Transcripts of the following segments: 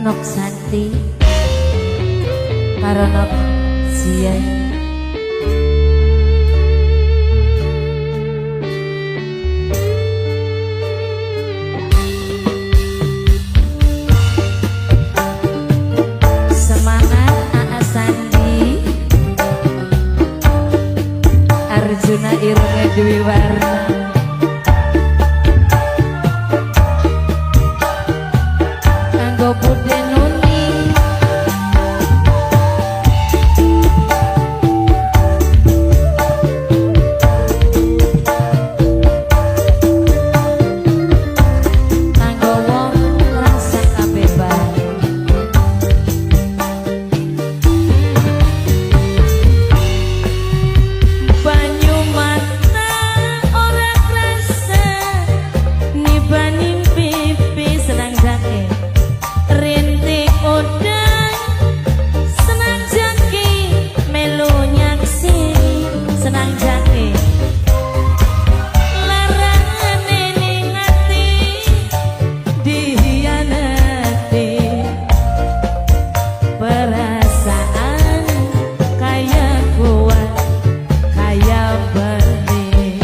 Nok Santi karo Nok Zian. Semangat Aa Sandi Arjuna Irunge Dwi Warna. Bude Nuni kanggo wong rasa kabeban. Banyu mata ora krasa nibaning pipi senang jake. Rintik udang senang jaki melu nyaksi senang jaki larangane ning ati dihianati perasaan kaya kuat kaya benih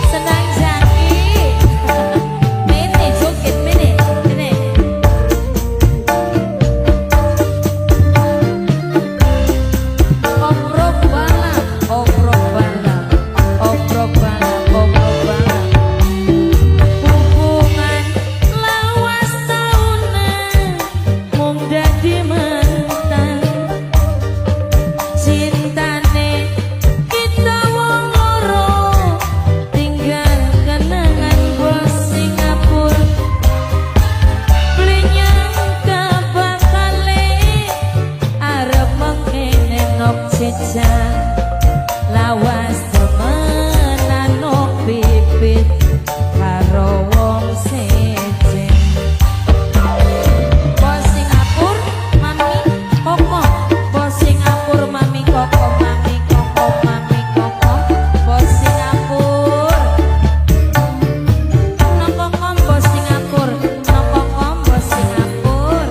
senang jaki mene joget mene lawas temenan nok pipit karo wong sejen. Bos Singapur mami koko, bos Singapur mami koko, mami koko, mami koko, bos Singapur nokokom bos Singapur, nokokom bos Singapur.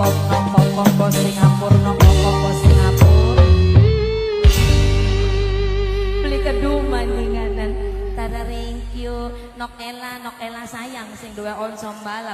kokom bos Singapura nok kokom bos Singapura beli kedua ninganan tada thank you nok Ella sayang sing duwe onsom balap